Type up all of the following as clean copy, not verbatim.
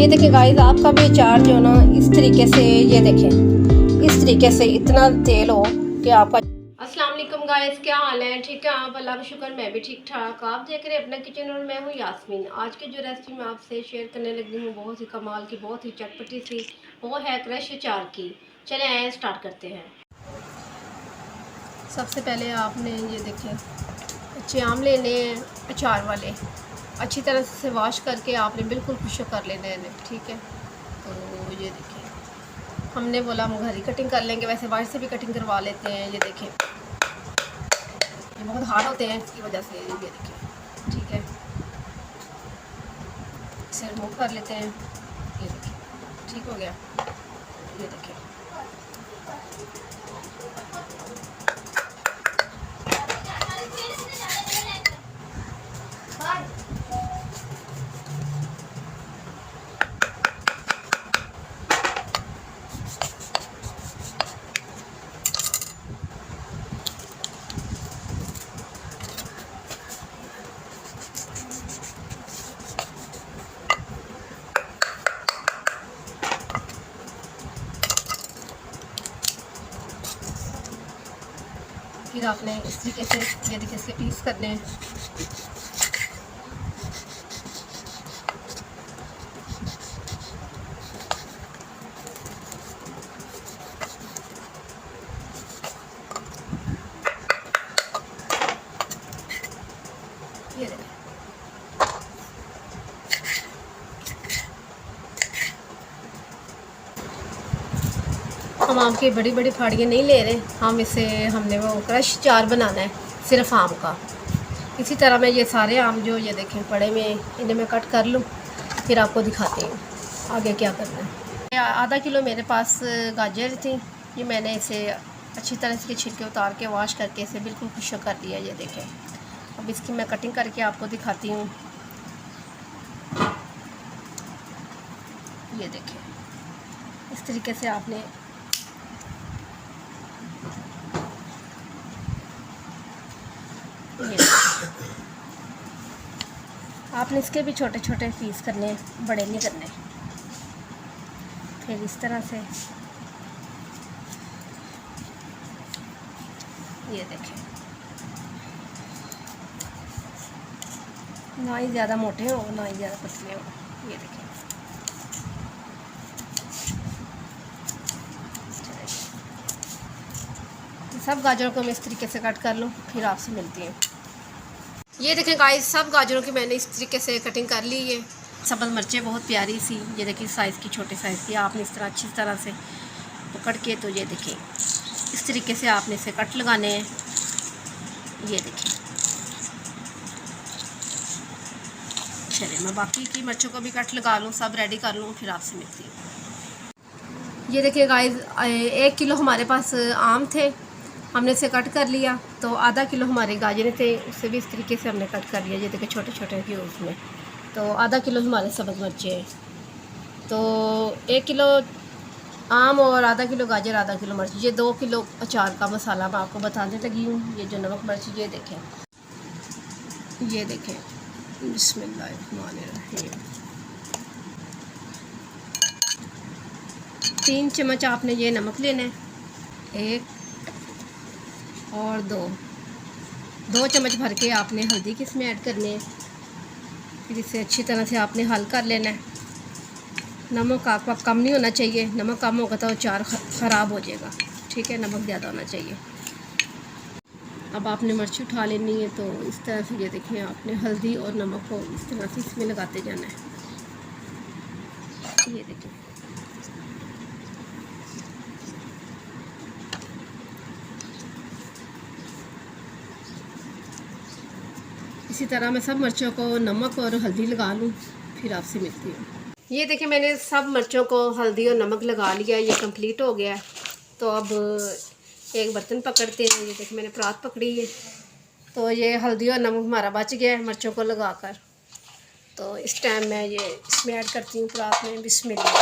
ये देखिए गाइस, आपका भी अचार जो ना इस तरीके से, ये देखें इस तरीके से इतना तेल हो कि आपका। अस्सलाम वालेकुम गाइस, क्या हाल है? ठीक है आप? अल्लाह का शुक्र, मैं भी ठीक ठाक। आप देख रहे हैं अपना किचन और मैं हूँ यास्मीन। आज की जो रेसिपी मैं आपसे शेयर करने लगी हूँ बहुत ही कमाल की, बहुत ही चटपटी सी, वो है क्रश अचार की। चले आए स्टार्ट करते हैं। सबसे पहले आपने ये देखें अच्छे आम लेने हैं अचार वाले, अच्छी तरह से वॉश करके आपने बिल्कुल खुश्क कर लेने हैं, ठीक है। तो ये देखिए हमने बोला हम घर ही कटिंग कर लेंगे, वैसे बाहर से भी कटिंग करवा लेते हैं। ये देखें ये बहुत हार्ड होते हैं, इसकी वजह से ये देखिए, ठीक है। इसे रिमूव कर लेते हैं। ये देखिए ठीक हो गया। ये देखिए फिर आपने इस तरीके से ये देखिए इसके पीस करने हैं। ये देखिए हम आम की बड़ी बड़ी फाड़ियाँ नहीं ले रहे, हम इसे हमने वो क्रश अचार बनाना है सिर्फ आम का। इसी तरह मैं ये सारे आम जो ये देखें पड़े में, इन्हें मैं कट कर लूँ, फिर आपको दिखाती हूँ आगे क्या करना है। आधा किलो मेरे पास गाजर थी, ये मैंने इसे अच्छी तरह से छिलके उतार के वॉश करके इसे बिल्कुल खुश्क कर दिया। ये देखें अब इसकी मैं कटिंग करके आपको दिखाती हूँ। ये देखें इस तरीके से आपने आपने इसके भी छोटे छोटे पीस करने, बड़े नहीं करने। फिर इस तरह से ये देखें, ना ही ज़्यादा मोटे हो ना ही ज़्यादा पतले हो। ये देखें सब गाजरों को मैं इस तरीके से कट कर लूँ, फिर आपसे मिलती हूँ। ये देखें गाइस, सब गाजरों की मैंने इस तरीके से कटिंग कर ली है। सब्ज़ मिर्चें बहुत प्यारी सी, ये देखिए साइज़ की, छोटे साइज़ की, आपने इस तरह अच्छी तरह से पकड़ के, तो ये देखिए इस तरीके से आपने इसे कट लगाने हैं। ये देखिए चलिए मैं बाकी की मिर्चों को भी कट लगा लूँ, सब रेडी कर लूँ, फिर आपसे मिलती हूँ। ये देखिए गाइस, 1 किलो हमारे पास आम थे, हमने इसे कट कर लिया। तो आधा किलो हमारे गाजरें थे, उससे भी इस तरीके से हमने कट कर लिया। ये देखिए छोटे छोटे क्यूब्स में। तो आधा किलो हमारे सब्ज़ मिर्चें हैं। तो 1 किलो आम और आधा किलो गाजर, आधा किलो मिर्च, ये 2 किलो अचार का मसाला मैं आपको बताने लगी हूँ। ये जो नमक मिर्च, ये देखें, ये देखें, बिस्मिल्लाहिर्रहमानिर्रहीम। 3 चम्मच आपने ये नमक लेना है, 1 और 2 चम्मच भर के आपने हल्दी की इसमें ऐड करनी है। फिर इसे अच्छी तरह से आपने हल कर लेना है। नमक आपका कम नहीं होना चाहिए, नमक कम होगा तो अचार ख़राब हो जाएगा, ठीक है। नमक ज़्यादा होना चाहिए। अब आपने मिर्च उठा लेनी है, तो इस तरह से ये देखें आपने हल्दी और नमक को इस तरह से इसमें लगाते जाना है। ये देखें इसी तरह मैं सब मिर्चों को नमक और हल्दी लगा लूँ, फिर आपसे मिलती हूँ। ये देखिए मैंने सब मिर्चों को हल्दी और नमक लगा लिया, ये कंप्लीट हो गया है। तो अब एक बर्तन पकड़ते हैं। ये देखिए मैंने परात पकड़ी है, तो ये हल्दी और नमक हमारा बच गया है मिर्चों को लगाकर। तो इस टाइम मैं ये इसमें ऐड करती हूँ परात में, बिस्मिल्लाह।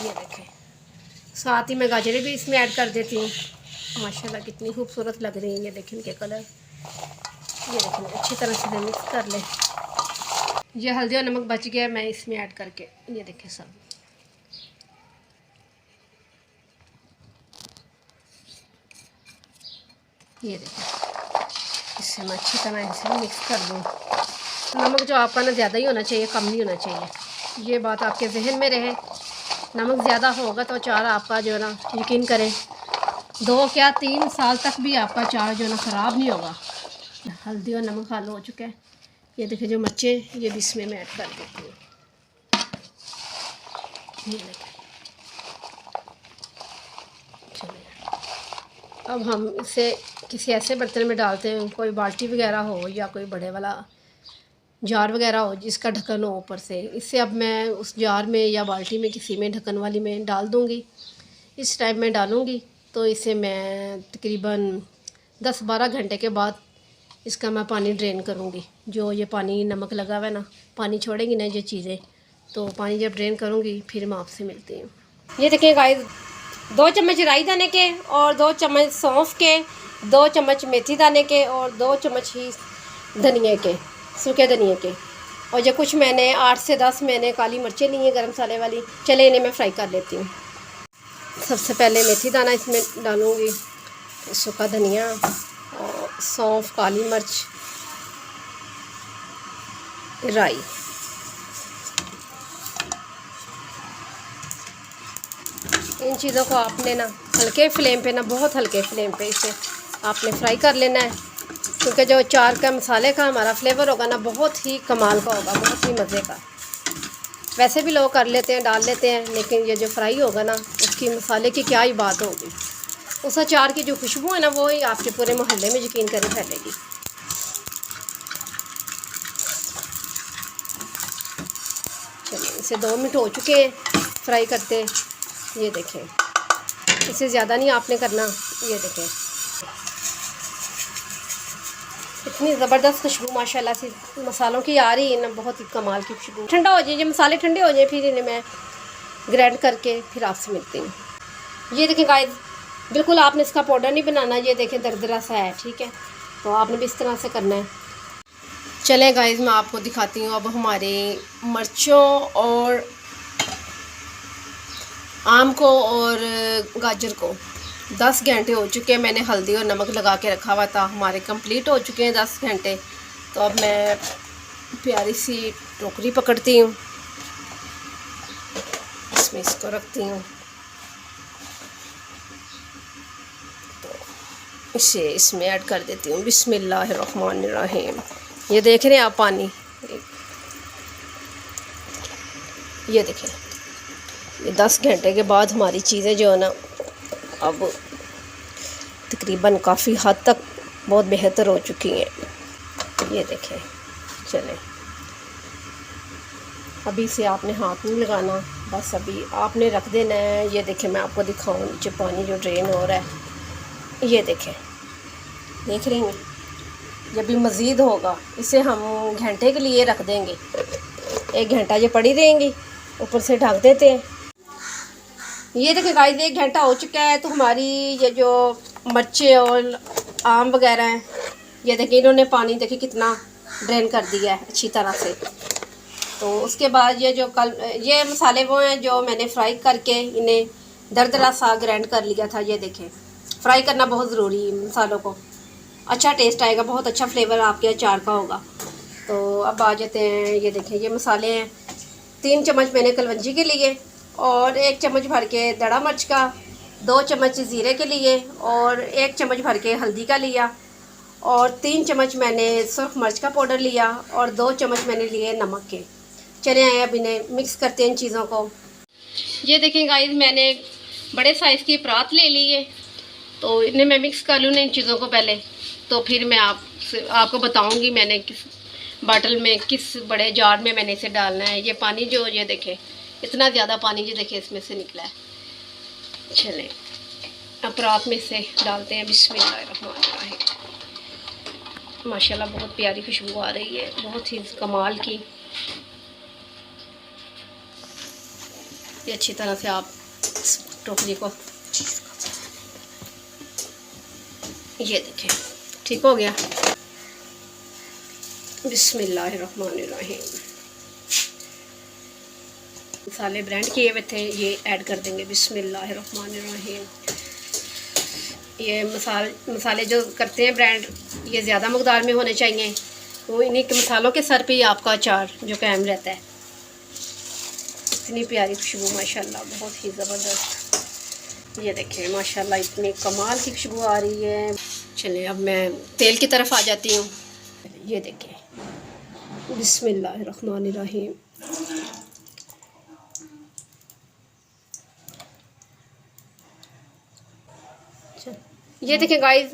ये देखें साथ ही मैं गाजरें भी इसमें ऐड कर देती हूँ। माशाल्लाह कितनी खूबसूरत लग रही है। ये देखें इनके कलर, ये देखें अच्छी तरह से मिक्स कर लें। ये हल्दी और नमक बच गया, मैं इसमें ऐड करके ये देखें सब। ये देखें, इससे मैं अच्छी तरह इसे मिक्स कर दूँ। नमक जो आपका ना ज़्यादा ही होना चाहिए, कम नहीं होना चाहिए। ये बात आपके जहन में रहे। नमक ज़्यादा होगा तो अचार आपका जो है ना, यकीन करें 2 क्या 3 साल तक भी आपका अचार जो है ना ख़राब नहीं होगा। हल्दी और नमक आलू हो चुका है। ये देखिए जो मर्चे ये भी इसमें मैं ऐड कर देती हूँ। ये देखिए, चलिए अब हम इसे किसी ऐसे बर्तन में डालते हैं, कोई बाल्टी वगैरह हो या कोई बड़े वाला जार वगैरह हो जिसका ढक्कन हो ऊपर से। इससे अब मैं उस जार में या बाल्टी में किसी में ढक्कन वाली में डाल दूँगी। इस टाइम में डालूँगी तो इसे मैं तकरीबन 10-12 घंटे के बाद इसका मैं पानी ड्रेन करूँगी। जो ये पानी नमक लगा हुआ है ना, पानी छोड़ेंगी ना ये चीज़ें, तो पानी जब ड्रेन करूँगी फिर मैं आपसे मिलती हूँ। ये देखिए गाइस, 2 चम्मच राई दाने के और 2 चम्मच सौंफ के, 2 चम्मच मेथी दाने के और 2 चम्मच ही धनिया के, सूखे धनिया के। और ये कुछ मैंने 8 से 10 मैंने काली मिर्चें ली हैं गरम मसाले वाली। चले इन्हें मैं फ्राई कर लेती हूँ। सबसे पहले मेथी दाना इसमें डालूँगी, सूखा धनिया और सौंफ, काली मिर्च, राई। इन चीज़ों को आपने ना हल्के फ्लेम पे ना, बहुत हल्के फ्लेम पे इसे आपने फ्राई कर लेना है, क्योंकि जो अचार का मसाले का हमारा फ्लेवर होगा ना बहुत ही कमाल का होगा, बहुत ही मज़े का। वैसे भी लोग कर लेते हैं, डाल लेते हैं, लेकिन ये जो फ्राई होगा ना उसकी मसाले की क्या ही बात होगी। उस अचार की जो खुशबू है ना वो ही आपके पूरे मोहल्ले में यकीन करें फैलेगी। चलिए इसे 2 मिनट हो चुके हैं फ्राई करते। ये देखें, इसे ज़्यादा नहीं आपने करना। ये देखें इतनी ज़बरदस्त खुशबू माशाल्लाह से मसालों की आ रही है ना, बहुत ही कमाल की खुशबू। ठंडा हो जाए, ये मसाले ठंडे हो जाए फिर इन्हें मैं ग्राइंड करके फिर आपसे मिलती हूँ। ये देखें गाइस, बिल्कुल आपने इसका पाउडर नहीं बनाना। ये देखें दरदरा सा है, ठीक है, तो आपने भी इस तरह से करना है। चले गाइस मैं आपको दिखाती हूँ अब हमारे मिर्चों और आम को और गाजर को 10 घंटे हो चुके हैं। मैंने हल्दी और नमक लगा के रखा हुआ था, हमारे कंप्लीट हो चुके हैं 10 घंटे। तो अब मैं प्यारी सी टोकरी पकड़ती हूँ, इसमें इसको रखती हूँ, तो इसे इसमें ऐड कर देती हूँ। बिस्मिल्लाहिर्रहमानिर्रहीम। ये देख रहे हैं आप पानी, ये देखें, ये 10 घंटे के बाद हमारी चीज़ें जो है ना अब तकरीबन काफ़ी हद तक बहुत बेहतर हो चुकी हैं। ये देखें, चलें अभी से आपने हाथ नहीं लगाना, बस अभी आपने रख देना है। ये देखें मैं आपको दिखाऊँ, नीचे पानी जो ड्रेन हो रहा है, ये देखें, देख रही हैं। जब भी मज़ीद होगा इसे हम घंटे के लिए रख देंगे, 1 घंटा ये पड़ी रहेंगी, ऊपर से ढक देते हैं। ये देखिए गाइस 1 घंटा हो चुका है, तो हमारी ये जो मिर्चें और आम वगैरह हैं, ये देखिए इन्होंने पानी देखिए कितना ड्रेन कर दिया है अच्छी तरह से। तो उसके बाद ये जो ये मसाले वो हैं जो मैंने फ्राई करके इन्हें दरदरा सा ग्राइंड कर लिया था। ये देखें, फ्राई करना बहुत ज़रूरी है मसालों को, अच्छा टेस्ट आएगा, बहुत अच्छा फ्लेवर आपके अचार का होगा। तो अब आ जाते हैं, ये देखें ये मसाले हैं। 3 चम्मच मैंने कलवंजी के लिए और 1 चम्मच भर के दड़ा मिर्च का, 2 चम्मच ज़ीरे के लिए और 1 चम्मच भर के हल्दी का लिया और 3 चम्मच मैंने सुर्ख मिर्च का पाउडर लिया और 2 चम्मच मैंने लिए नमक के। चले आए अब इन्हें मिक्स करते हैं इन चीज़ों को। ये देखें गाइस, मैंने बड़े साइज़ की परात ले ली है, तो इन्हें मैं मिक्स कर लूँ ना इन चीज़ों को पहले, तो फिर मैं आपको बताऊँगी मैंने किस बाटल में, किस बड़े जार में मैंने इसे डालना है। ये पानी जो ये देखें इतना ज़्यादा पानी जो देखिए इसमें से निकला है। चलें अब रात में इसे डालते हैं। बिस्मिल्लाहिर्रहमानिर्रहीम। माशाल्लाह बहुत प्यारी खुशबू आ रही है, बहुत ही कमाल की। ये अच्छी तरह से आप टोकरी को, ये देखें ठीक हो गया। बिस्मिल्लाहिर्रहमानिर्रहीम। मसाले ब्लेंड किए हुए थे ये ऐड कर देंगे। बिस्मिल्लाहिर्रहमानिर्रहीम। ये मसाले जो करते हैं ब्लेंड, ये ज़्यादा मकदार में होने चाहिए, तो इन्हीं के मसालों के सर पे ही आपका अचार जो कायम रहता है। इतनी प्यारी खुशबू माशाल्लाह, बहुत ही ज़बरदस्त। ये देखें माशाल्लाह इतनी कमाल की खुशबू आ रही है। चलिए अब मैं तेल की तरफ आ जाती हूँ। ये देखें बिस्मिल्लाहिर्रहमानिर्रहीम। ये देखें गाइस,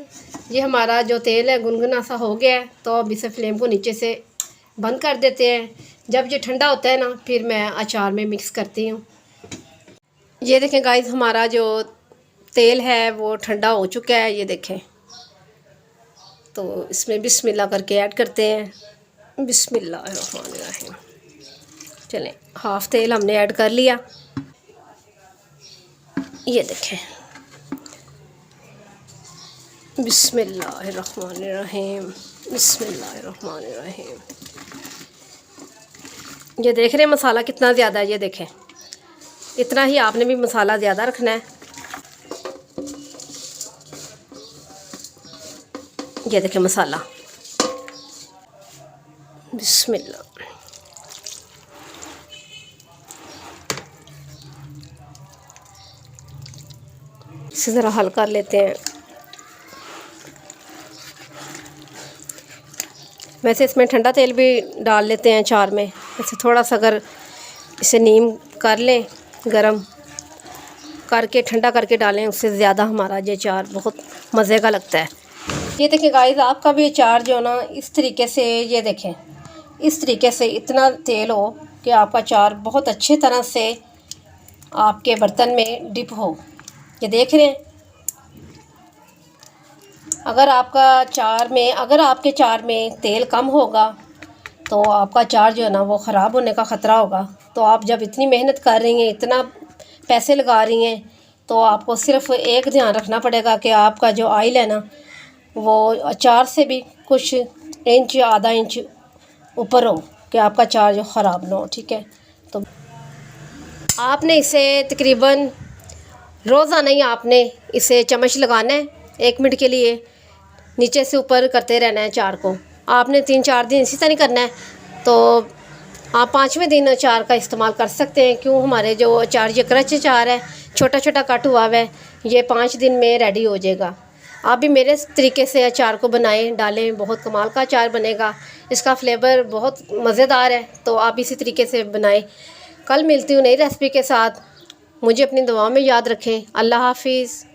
ये हमारा जो तेल है गुनगुना सा हो गया है, तो अब इसे फ्लेम को नीचे से बंद कर देते हैं। जब ये ठंडा होता है ना, फिर मैं अचार में मिक्स करती हूँ। ये देखें गाइस, हमारा जो तेल है वो ठंडा हो चुका है। ये देखें, तो इसमें बिस्मिल्लाह करके ऐड करते हैं। बिस्मिल्लाहिर्रहमानिर्रहीम। चलें, हाफ़ तेल हमने ऐड कर लिया। ये देखें बिस्मिल्लाहिर्रहमानिर्रहीम। बिस्मिल्लाहिर्रहमानिर्रहीम। ये देख रहे हैं मसाला कितना ज़्यादा है। ये देखें, इतना ही आपने भी मसाला ज़्यादा रखना है। ये देखें मसाला। बिस्मिल्लाह। इसे ज़रा हल कर लेते हैं। वैसे इसमें ठंडा तेल भी डाल लेते हैं अचार में। वैसे थोड़ा सा अगर इसे नीम कर लें, गरम करके ठंडा करके डालें, उससे ज़्यादा हमारा ये अचार बहुत मज़े का लगता है। ये देखें गाइस, आपका भी अचार जो ना इस तरीके से, ये देखें इस तरीके से इतना तेल हो कि आपका अचार बहुत अच्छे तरह से आपके बर्तन में डिप हो। ये देख रहे हैं, अगर आपके अचार में तेल कम होगा तो आपका अचार जो है ना वो ख़राब होने का ख़तरा होगा। तो आप जब इतनी मेहनत कर रही हैं, इतना पैसे लगा रही हैं, तो आपको सिर्फ एक ध्यान रखना पड़ेगा कि आपका जो ऑयल है ना वो अचार से भी कुछ इंच या आधा इंच ऊपर हो, कि आपका अचार जो ख़राब ना हो। ठीक है, तो आपने इसे तकरीबन रोज़ाना ही आपने इसे चम्मच लगाना है 1 मिनट के लिए, नीचे से ऊपर करते रहना है अचार को। आपने 3-4 दिन इसी तरह करना है, तो आप 5वें दिन अचार का इस्तेमाल कर सकते हैं। क्यों, हमारे जो अचार, ये क्रच अचार है, छोटा छोटा कट हुआ है, ये 5 दिन में रेडी हो जाएगा। आप भी मेरे तरीके से अचार को बनाएं, डालें, बहुत कमाल का अचार बनेगा। इसका फ्लेवर बहुत मज़ेदार है, तो आप इसी तरीके से बनाएं। कल मिलती हूँ नई रेसिपी के साथ। मुझे अपनी दुआओं में याद रखें। अल्लाह हाफिज़।